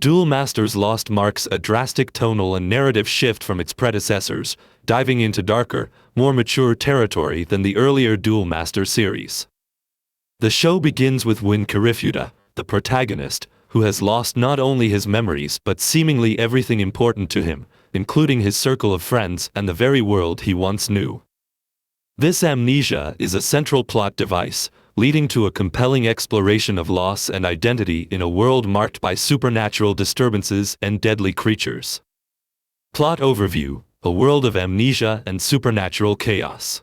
Duel Masters Lost marks a drastic tonal and narrative shift from its predecessors, diving into darker, more mature territory than the earlier Duel Masters series. The show begins with Win Kirifuda, the protagonist, who has lost not only his memories but seemingly everything important to him, including his circle of friends and the very world he once knew. This amnesia is a central plot device, leading to a compelling exploration of loss and identity in a world marked by supernatural disturbances and deadly creatures. Plot overview: a world of amnesia and supernatural chaos.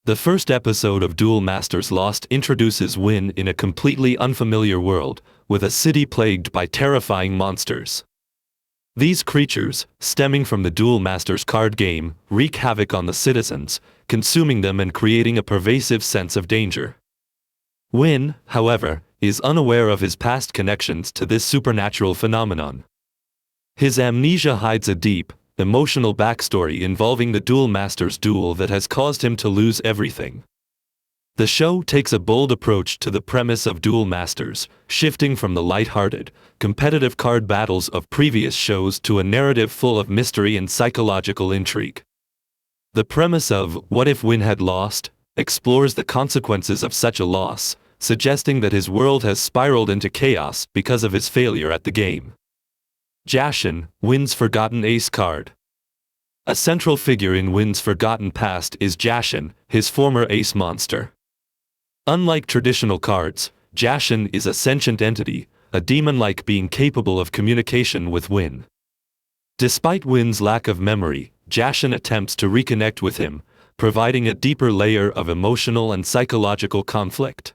The first episode of Duel Masters Lost introduces Win in a completely unfamiliar world, with a city plagued by terrifying monsters. These creatures, stemming from the Duel Masters card game, wreak havoc on the citizens, consuming them and creating a pervasive sense of danger. Win, however, is unaware of his past connections to this supernatural phenomenon. His amnesia hides a deep, emotional backstory involving the Duel Masters duel that has caused him to lose everything. The show takes a bold approach to the premise of Duel Masters, shifting from the light-hearted, competitive card battles of previous shows to a narrative full of mystery and psychological intrigue. The premise of "What if Win had lost?" explores the consequences of such a loss, suggesting that his world has spiraled into chaos because of his failure at the game. Jashin, Win's forgotten ace card. A central figure in Win's forgotten past is Jashin, his former ace monster. Unlike traditional cards, Jashin is a sentient entity, a demon-like being capable of communication with Win. Despite Win's lack of memory, Jashin attempts to reconnect with him, providing a deeper layer of emotional and psychological conflict.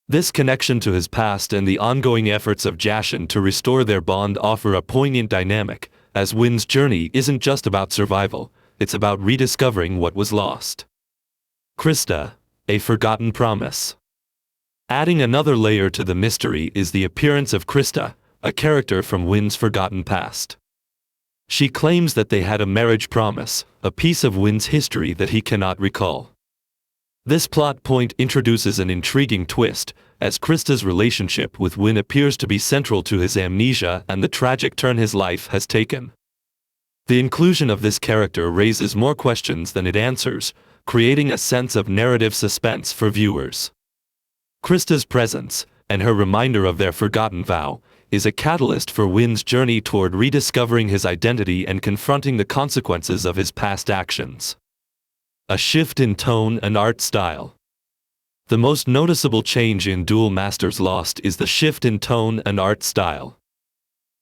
This connection to his past and the ongoing efforts of Jashin to restore their bond offer a poignant dynamic, as Win's journey isn't just about survival, it's about rediscovering what was lost. Krista, a forgotten promise. Adding another layer to the mystery is the appearance of Krista, a character from Win's forgotten past. She claims that they had a marriage promise, a piece of Win's history that he cannot recall. This plot point introduces an intriguing twist, as Krista's relationship with Win appears to be central to his amnesia and the tragic turn his life has taken. The inclusion of this character raises more questions than it answers, creating a sense of narrative suspense for viewers. Krista's presence, and her reminder of their forgotten vow, is a catalyst for Win's journey toward rediscovering his identity and confronting the consequences of his past actions. A shift in tone and art style. The most noticeable change in Duel Masters Lost is the shift in tone and art style.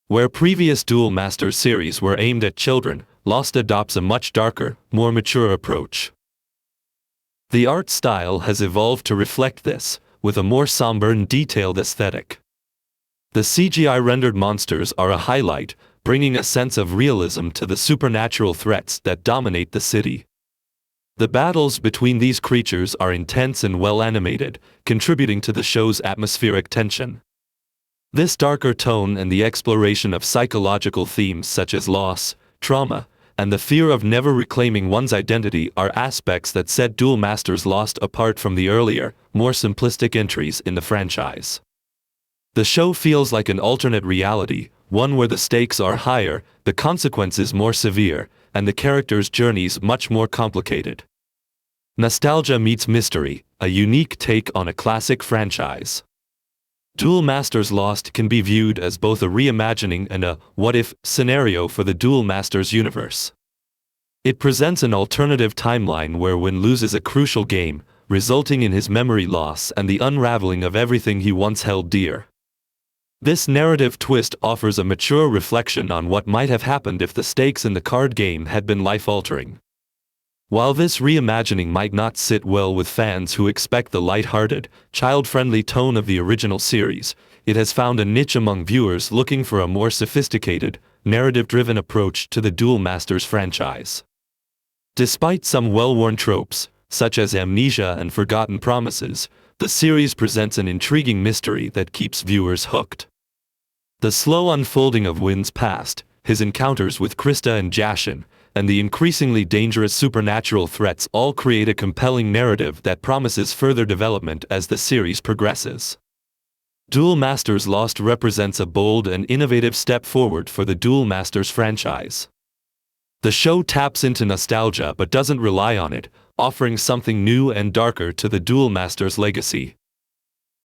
Where previous Duel Masters series were aimed at children, Lost adopts a much darker, more mature approach. The art style has evolved to reflect this, with a more somber and detailed aesthetic. The CGI-rendered monsters are a highlight, bringing a sense of realism to the supernatural threats that dominate the city. The battles between these creatures are intense and well-animated, contributing to the show's atmospheric tension. This darker tone and the exploration of psychological themes such as loss, trauma, and the fear of never reclaiming one's identity are aspects that set Duel Masters Lost apart from the earlier, more simplistic entries in the franchise. The show feels like an alternate reality, one where the stakes are higher, the consequences more severe, and the characters' journeys much more complicated. Nostalgia meets mystery, a unique take on a classic franchise. Duel Masters Lost can be viewed as both a reimagining and a what-if scenario for the Duel Masters universe. It presents an alternative timeline where Win loses a crucial game, resulting in his memory loss and the unraveling of everything he once held dear. This narrative twist offers a mature reflection on what might have happened if the stakes in the card game had been life-altering. While this reimagining might not sit well with fans who expect the light-hearted, child-friendly tone of the original series, it has found a niche among viewers looking for a more sophisticated, narrative-driven approach to the Duel Masters franchise. Despite some well-worn tropes, such as amnesia and forgotten promises, the series presents an intriguing mystery that keeps viewers hooked. The slow unfolding of Win's past, his encounters with Krista and Jashin, and the increasingly dangerous supernatural threats all create a compelling narrative that promises further development as the series progresses. Duel Masters Lost represents a bold and innovative step forward for the Duel Masters franchise. The show taps into nostalgia but doesn't rely on it, offering something new and darker to the Duel Masters legacy.